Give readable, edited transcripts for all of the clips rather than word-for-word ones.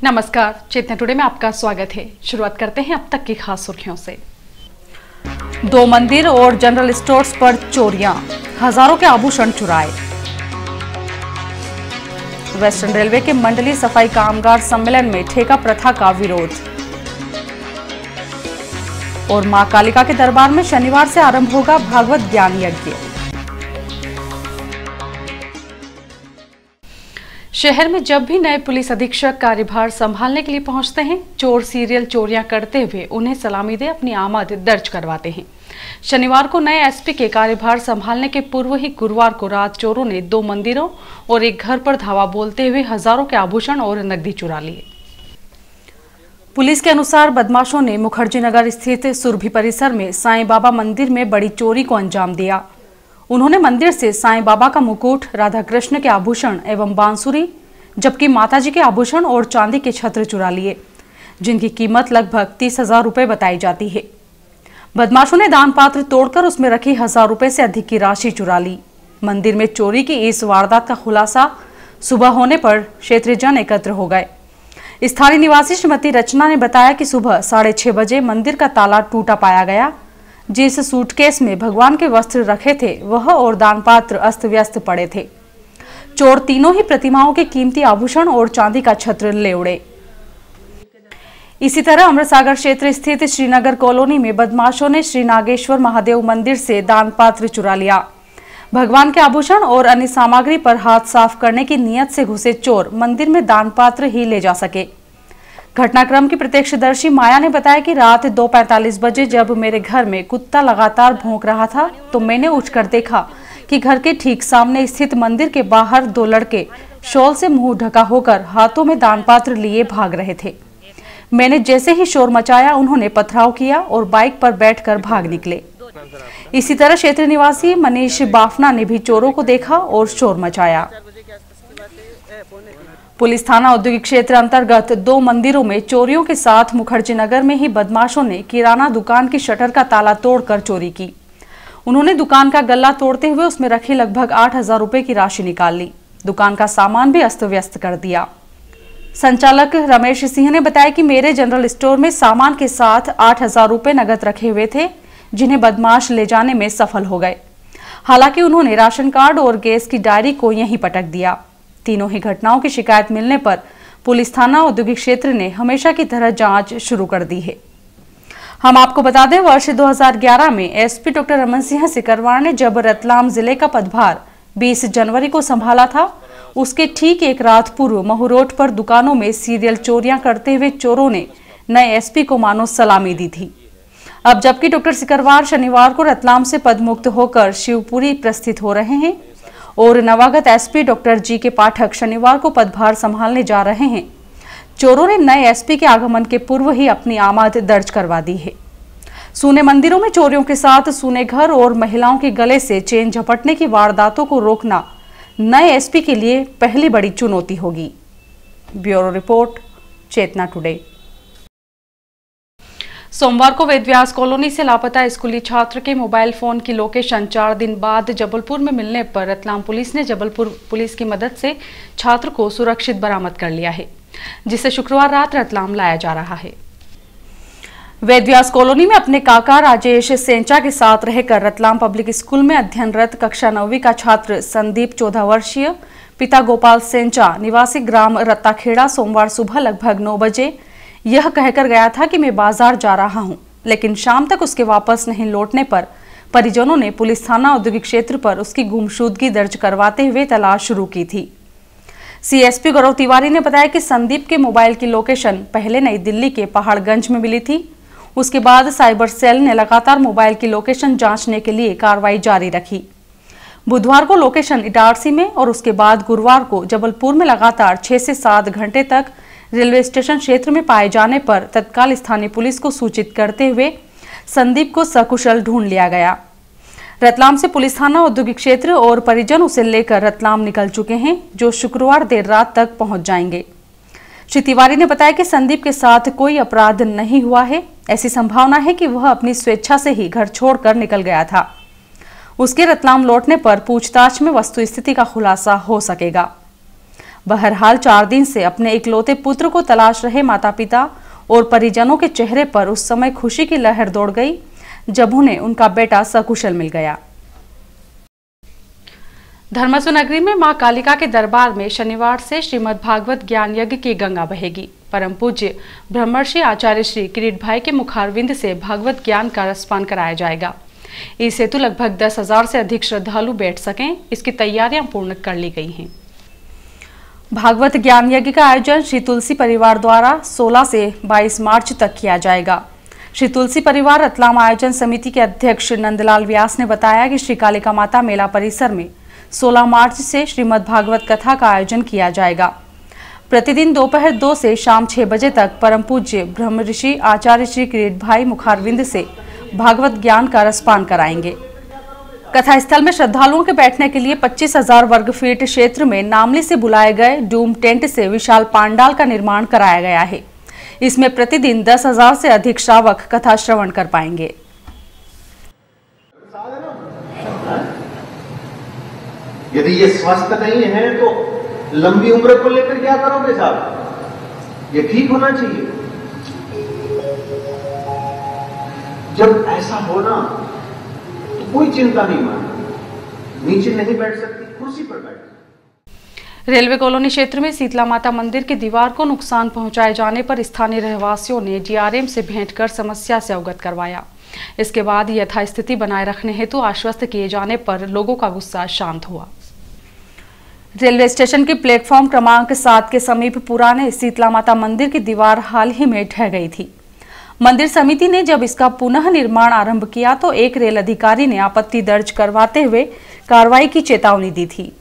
नमस्कार, चेतना टुडे में आपका स्वागत है। शुरुआत करते हैं अब तक की खास सुर्खियों से। 2 मंदिर और जनरल स्टोर्स पर चोरियां, हजारों के आभूषण चुराए। वेस्टर्न रेलवे के मंडलीय सफाई कामगार सम्मेलन में ठेका प्रथा का विरोध। और मां कालिका के दरबार में शनिवार से आरंभ होगा भागवत ज्ञान यज्ञ। शहर में जब भी नए पुलिस अधीक्षक कार्यभार संभालने के लिए पहुंचते हैं, चोर सीरियल चोरियां करते हुए उन्हें सलामी दे अपनी आमद दर्ज करवाते हैं। शनिवार को नए एसपी के कार्यभार संभालने के पूर्व ही गुरुवार को रात चोरों ने 2 मंदिरों और एक घर पर धावा बोलते हुए हजारों के आभूषण और नकदी चुरा लिए। पुलिस के अनुसार बदमाशों ने मुखर्जी नगर स्थित सुरभि परिसर में साईं बाबा मंदिर में बड़ी चोरी को अंजाम दिया। उन्होंने मंदिर से साईं बाबा का मुकुट, राधा कृष्ण के आभूषण एवं बांसुरी, जबकि माताजी के आभूषण और चांदी के छत्र चुरा लिए, जिनकी कीमत लगभग 30,000 रुपए बताई जाती है। बदमाशों ने दान पात्र तोड़कर उसमें रखी 1,000 रुपए से अधिक की राशि चुरा ली। मंदिर में चोरी की इस वारदात का खुलासा सुबह होने पर क्षेत्रीय जन एकत्र हो गए। स्थानीय निवासी श्रीमती रचना ने बताया कि सुबह 6:30 बजे मंदिर का ताला टूटा पाया गया। जिस सूटकेस में भगवान के वस्त्र रखे थे वह और दान पात्र अस्त व्यस्त पड़े थे। चोर तीनों ही प्रतिमाओं के कीमती आभूषण और चांदी का छत्र ले उड़े। इसी तरह अमृतसागर क्षेत्र स्थित श्रीनगर कॉलोनी में बदमाशों ने श्री नागेश्वर महादेव मंदिर से दान पात्र चुरा लिया। भगवान के आभूषण और अन्य सामग्री पर हाथ साफ करने की नीयत से घुसे चोर मंदिर में दान पात्र ही ले जा सके। घटनाक्रम की प्रत्यक्षदर्शी माया ने बताया कि रात 2:45 बजे जब मेरे घर में कुत्ता लगातार भौंक रहा था तो मैंने उठकर देखा कि घर के ठीक सामने स्थित मंदिर के बाहर 2 लड़के शॉल से मुंह ढका होकर हाथों में दान पात्र लिए भाग रहे थे। मैंने जैसे ही शोर मचाया उन्होंने पथराव किया और बाइक पर बैठकर भाग निकले। इसी तरह क्षेत्रीय निवासी मनीष बाफना ने भी चोरों को देखा और शोर मचाया। पुलिस थाना औद्योगिक क्षेत्र अंतर्गत 2 मंदिरों में चोरियों के साथ मुखर्जी नगर में ही बदमाशों ने किराना दुकान की शटर का ताला तोड़कर चोरी की। उन्होंने दुकान का गल्ला तोड़ते हुए उसमें रखी लगभग 8,000 रुपए की राशि निकाल ली। दुकान का सामान भी अस्त व्यस्त कर दिया। संचालक रमेश सिंह ने बताया कि मेरे जनरल स्टोर में सामान के साथ 8,000 रुपए नगद रखे हुए थे, जिन्हें बदमाश ले जाने में सफल हो गए। हालांकि उन्होंने राशन कार्ड और गैस की डायरी को यहीं पटक दिया। तीनों ही घटनाओं की शिकायत मिलने पर पुलिस थाना औद्योगिक क्षेत्र ने हमेशा की तरह जांच शुरू कर दी है। हम आपको बता दें, वर्ष 2011 में एसपी डॉक्टर रमन सिंह सिकरवार ने जब रतलाम जिले का पदभार 20 जनवरी को संभाला था, उसके ठीक एक रात पूर्व महू रोड पर दुकानों में सीरियल चोरियां करते हुए चोरों ने नए एसपी को मानो सलामी दी थी। अब जबकि डॉक्टर सिकरवार शनिवार को रतलाम से पदमुक्त होकर शिवपुरी प्रस्थित हो रहे हैं और नवागत एसपी डॉक्टर जी के पाठक शनिवार को पदभार संभालने जा रहे हैं, चोरों ने नए एसपी के आगमन के पूर्व ही अपनी आमद दर्ज करवा दी है। सूने मंदिरों में चोरियों के साथ सूने घर और महिलाओं के गले से चेन झपटने की वारदातों को रोकना नए एसपी के लिए पहली बड़ी चुनौती होगी। ब्यूरो रिपोर्ट, चेतना टुडे। सोमवार को वेदव्यास कॉलोनी से लापता स्कूली छात्र के मोबाइल फोन की लोकेशन 4 दिन बाद जबलपुर में मिलने पर रतलाम पुलिस ने जबलपुर पुलिस की मदद से छात्र को सुरक्षित बरामद कर लिया है, जिसे शुक्रवार रात रतलाम लाया जा रहा है। वेदव्यास कॉलोनी में अपने काका राजेश सेंचा के साथ रहकर रतलाम पब्लिक स्कूल में अध्ययनरत कक्षा 9वीं का छात्र संदीप 14 वर्षीय पिता गोपाल सेंचा निवासी ग्राम रत्ताखेड़ा सोमवार सुबह लगभग 9 बजे यह कहकर गया था कि मैं बाजार जा रहा हूं, लेकिन शाम तक उसके वापस नहीं लौटने पर परिजनों ने पुलिस थाना औद्योगिक क्षेत्र पर उसकी गुमशुदगी दर्ज करवाते हुए तलाश शुरू की थी। सीएसपी गौरव तिवारी ने बताया कि संदीप के मोबाइल की लोकेशन पहले नई दिल्ली के पहाड़गंज में मिली थी। उसके बाद साइबर सेल ने लगातार मोबाइल की लोकेशन जांचने के लिए कार्रवाई जारी रखी। बुधवार को लोकेशन इटारसी में और उसके बाद गुरुवार को जबलपुर में लगातार 6 से 7 घंटे तक रेलवे स्टेशन क्षेत्र में पाए जाने पर तत्काल स्थानीय पुलिस को सूचित करते हुए संदीप को सकुशल ढूंढ लिया गया। रतलाम से पुलिस थाना औद्योगिक क्षेत्र और परिजन उसे लेकर रतलाम निकल चुके हैं, जो शुक्रवार देर रात तक पहुंच जाएंगे। श्री तिवारी ने बताया कि संदीप के साथ कोई अपराध नहीं हुआ है। ऐसी संभावना है कि वह अपनी स्वेच्छा से ही घर छोड़कर निकल गया था। उसके रतलाम लौटने पर पूछताछ में वस्तुस्थिति का खुलासा हो सकेगा। बहरहाल 4 दिन से अपने इकलौते पुत्र को तलाश रहे माता पिता और परिजनों के चेहरे पर उस समय खुशी की लहर दौड़ गई जब उन्हें उनका बेटा सकुशल मिल गया। धर्मसू नगरी में मां कालिका के दरबार में शनिवार से श्रीमद् भागवत ज्ञान यज्ञ की गंगा बहेगी। परम पूज्य ब्रह्मर्षि आचार्य श्री किरीट भाई के मुखारविंद से भागवत ज्ञान का रसपान कराया जाएगा। इस हेतु लगभग 10,000 से अधिक श्रद्धालु बैठ सकें, इसकी तैयारियां पूर्ण कर ली गई हैं। भागवत ज्ञान यज्ञ का आयोजन श्री तुलसी परिवार द्वारा 16 से 22 मार्च तक किया जाएगा। श्री तुलसी परिवार रतलाम आयोजन समिति के अध्यक्ष नंदलाल व्यास ने बताया कि श्री कालिका माता मेला परिसर में 16 मार्च से श्रीमद् भागवत कथा का आयोजन किया जाएगा। प्रतिदिन दोपहर 2 से शाम 6 बजे तक परम पूज्य ब्रह्म ऋषि आचार्य श्री किरीट भाई मुखारविंद से भागवत ज्ञान का रसपान कराएंगे। कथा स्थल में श्रद्धालुओं के बैठने के लिए 25,000 वर्ग फीट क्षेत्र में नामली से बुलाए गए डूम टेंट से विशाल पांडाल का निर्माण कराया गया है। इसमें प्रतिदिन 10,000 से अधिक श्रावक कथा श्रवण कर पाएंगे। यदि ये स्वस्थ नहीं है तो लंबी उम्र को लेकर क्या करोगे साहब? ये ठीक होना चाहिए। जब ऐसा होना तो कोई चिंता नहीं मानती, नीचे नहीं बैठ सकती, कुर्सी पर बैठ। रेलवे कॉलोनी क्षेत्र में शीतला माता मंदिर की दीवार को नुकसान पहुंचाए जाने पर स्थानीय रहवासियों ने डीआरएम से भेंट कर समस्या से अवगत करवाया। इसके बाद यथास्थिति बनाए रखने हेतु आश्वस्त किए जाने पर लोगों का गुस्सा शांत हुआ। रेलवे स्टेशन के प्लेटफॉर्म क्रमांक 7 के समीप पुराने शीतला माता मंदिर की दीवार हाल ही में ढह गई थी। मंदिर समिति ने जब इसका पुनः निर्माण आरंभ किया तो एक रेल अधिकारी ने आपत्ति दर्ज करवाते हुए कार्रवाई की चेतावनी दी थी।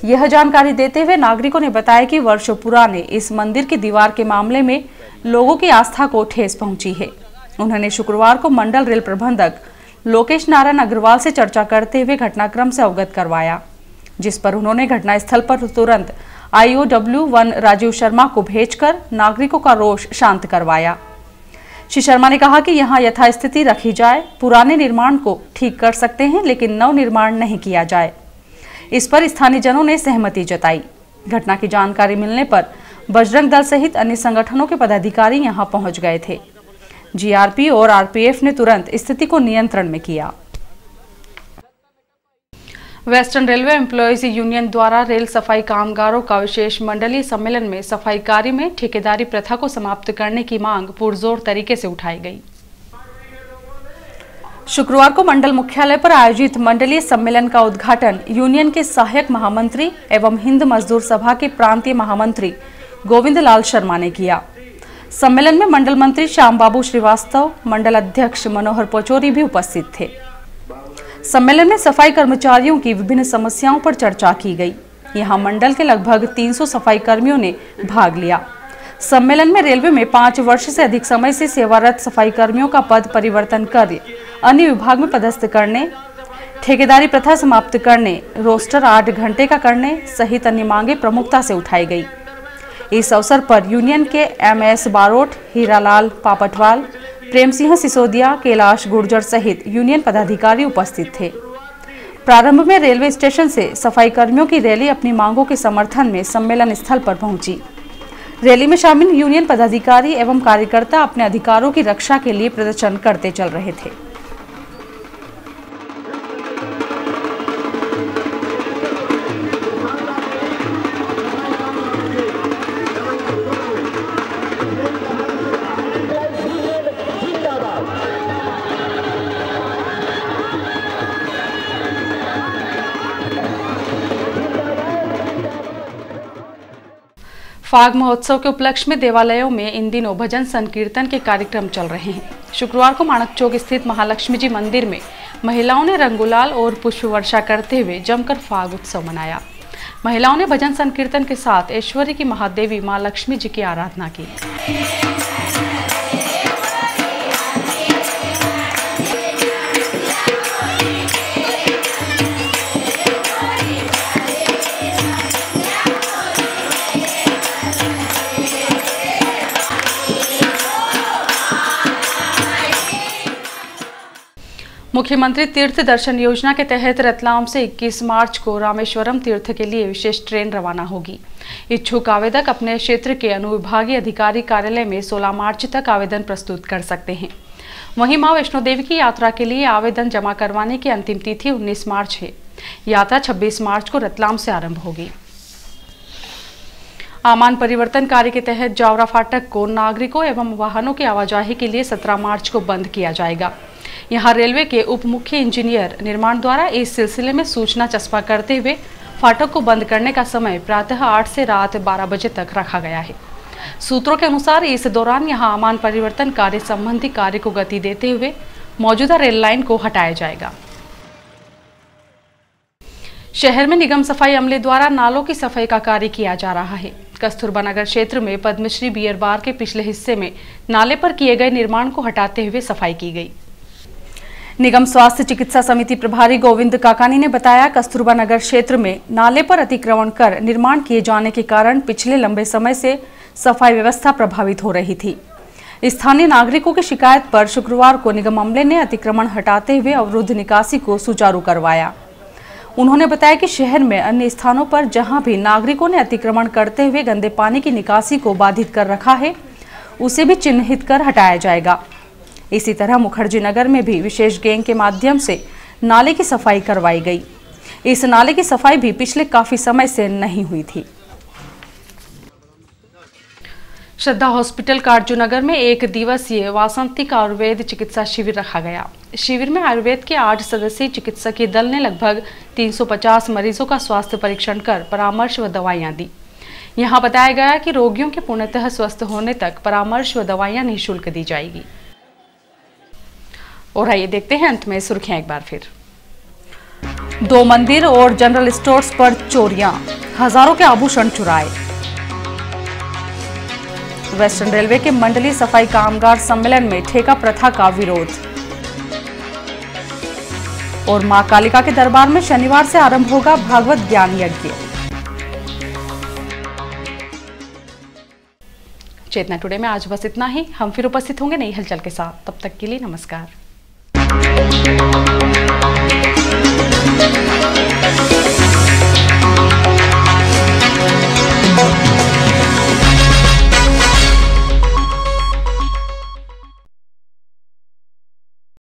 यह जानकारी देते हुए नागरिकों ने बताया कि वर्षों पुराने इस मंदिर की दीवार के मामले में लोगों की आस्था को ठेस पहुंची है। उन्होंने शुक्रवार को मंडल रेल प्रबंधक लोकेश नारायण अग्रवाल से चर्चा करते हुए घटनाक्रम से अवगत करवाया, जिस पर उन्होंने घटनास्थल पर तुरंत IOW1 राजीव शर्मा को भेजकर नागरिकों का रोष शांत करवाया। श्री शर्मा ने कहा कि यहां यथास्थिति रखी जाए, पुराने निर्माण को ठीक कर सकते हैं लेकिन नव निर्माण नहीं किया जाए। इस पर स्थानीय जनों ने सहमति जताई। घटना की जानकारी मिलने पर बजरंग दल सहित अन्य संगठनों के पदाधिकारी यहां पहुंच गए थे। GRP और RPF ने तुरंत स्थिति को नियंत्रण में किया। वेस्टर्न रेलवे एम्प्लॉयज यूनियन द्वारा रेल सफाई कामगारों का विशेष मंडलीय सम्मेलन में सफाई कार्य में ठेकेदारी प्रथा को समाप्त करने की मांग पुरजोर तरीके से उठाई गई। शुक्रवार को मंडल मुख्यालय पर आयोजित मंडलीय सम्मेलन का उद्घाटन यूनियन के सहायक महामंत्री एवं हिंद मजदूर सभा के प्रांतीय महामंत्री गोविंद लाल शर्मा ने किया। सम्मेलन में मंडल मंत्री श्याम बाबू श्रीवास्तव, मंडल अध्यक्ष मनोहर पोचोरी भी उपस्थित थे। सम्मेलन में सफाई कर्मचारियों की विभिन्न समस्याओं पर चर्चा की गई। यहां मंडल के लगभग 300 सफाई कर्मियों ने भाग लिया। सम्मेलन में रेलवे में 5 वर्ष से अधिक समय से सेवारत सफाई कर्मियों का पद परिवर्तन कर अन्य विभाग में पदस्थ करने, ठेकेदारी प्रथा समाप्त करने, रोस्टर 8 घंटे का करने सहित अन्य मांगे प्रमुखता से उठाई गई। इस अवसर पर यूनियन के MS बारोट, हीरालाल पापटवाल, प्रेम सिंह सिसोदिया, कैलाश गुर्जर सहित यूनियन पदाधिकारी उपस्थित थे। प्रारंभ में रेलवे स्टेशन से सफाई कर्मियों की रैली अपनी मांगों के समर्थन में सम्मेलन स्थल पर पहुंची। रैली में शामिल यूनियन पदाधिकारी एवं कार्यकर्ता अपने अधिकारों की रक्षा के लिए प्रदर्शन करते चल रहे थे। फाग महोत्सव के उपलक्ष्य में देवालयों में इन दिनों भजन संकीर्तन के कार्यक्रम चल रहे हैं। शुक्रवार को माणक चौक स्थित महालक्ष्मी जी मंदिर में महिलाओं ने रंग गुलाल और पुष्प वर्षा करते हुए जमकर फाग उत्सव मनाया। महिलाओं ने भजन संकीर्तन के साथ ऐश्वर्य की महादेवी मां लक्ष्मी जी की आराधना की। मुख्यमंत्री तीर्थ दर्शन योजना के तहत रतलाम से 21 मार्च को रामेश्वरम तीर्थ के लिए विशेष ट्रेन रवाना होगी। इच्छुक आवेदक अपने क्षेत्र के अनुविभागीय अधिकारी कार्यालय में 16 मार्च तक आवेदन प्रस्तुत कर सकते हैं। वहीं मां वैष्णो देवी की यात्रा के लिए आवेदन जमा करवाने की अंतिम तिथि 19 मार्च है। यात्रा 26 मार्च को रतलाम से आरंभ होगी। आमान परिवर्तन कार्य के तहत जावरा फाटक को नागरिकों एवं वाहनों की आवाजाही के लिए 17 मार्च को बंद किया जाएगा। यहां रेलवे के उप मुख्य इंजीनियर निर्माण द्वारा इस सिलसिले में सूचना चस्पा करते हुए फाटक को बंद करने का समय प्रातः 8 से रात 12 बजे तक रखा गया है। सूत्रों के अनुसार इस दौरान यहां आमान परिवर्तन कार्य संबंधी कार्य को गति देते हुए मौजूदा रेल लाइन को हटाया जाएगा। शहर में निगम सफाई अमले द्वारा नालों की सफाई का कार्य किया जा रहा है। कस्तूरबा नगर क्षेत्र में पद्मश्री बियर बार के पिछले हिस्से में नाले पर किए गए निर्माण को हटाते हुए सफाई की गई। निगम स्वास्थ्य चिकित्सा समिति प्रभारी गोविंद काकानी ने बताया, कस्तूरबा नगर क्षेत्र में नाले पर अतिक्रमण कर निर्माण किए जाने के कारण पिछले लंबे समय से सफाई व्यवस्था प्रभावित हो रही थी। स्थानीय नागरिकों की शिकायत पर शुक्रवार को निगम अमले ने अतिक्रमण हटाते हुए अवरुद्ध निकासी को सुचारू करवाया। उन्होंने बताया कि शहर में अन्य स्थानों पर जहां भी नागरिकों ने अतिक्रमण करते हुए गंदे पानी की निकासी को बाधित कर रखा है, उसे भी चिन्हित कर हटाया जाएगा। इसी तरह मुखर्जी नगर में भी विशेष गैंग के माध्यम से नाले की सफाई करवाई गई। इस नाले की सफाई भी पिछले काफी समय से नहीं हुई थी। श्रद्धा हॉस्पिटल काटजूनगर में 1 दिवसीय वासंतिक आयुर्वेद चिकित्सा शिविर रखा गया। शिविर में आयुर्वेद के 8 सदस्यीय चिकित्सकीय दल ने लगभग 350 मरीजों का स्वास्थ्य परीक्षण कर परामर्श व दवाइयां दी। यहां बताया गया कि रोगियों के पूर्णतः स्वस्थ होने तक परामर्श व दवाइयां निःशुल्क दी जाएगी। और आइए देखते हैं अंत में सुर्खियां एक बार फिर। 2 मंदिर और जनरल स्टोर्स पर चोरियां, हजारों के आभूषण चुराए। वेस्टर्न रेलवे के मंडलीय सफाई कामगार सम्मेलन में ठेका प्रथा का विरोध। और मां कालिका के दरबार में शनिवार से आरंभ होगा भागवत ज्ञान यज्ञ। चेतना टुडे में आज बस इतना ही। हम फिर उपस्थित होंगे नई हलचल के साथ। तब तक के लिए नमस्कार।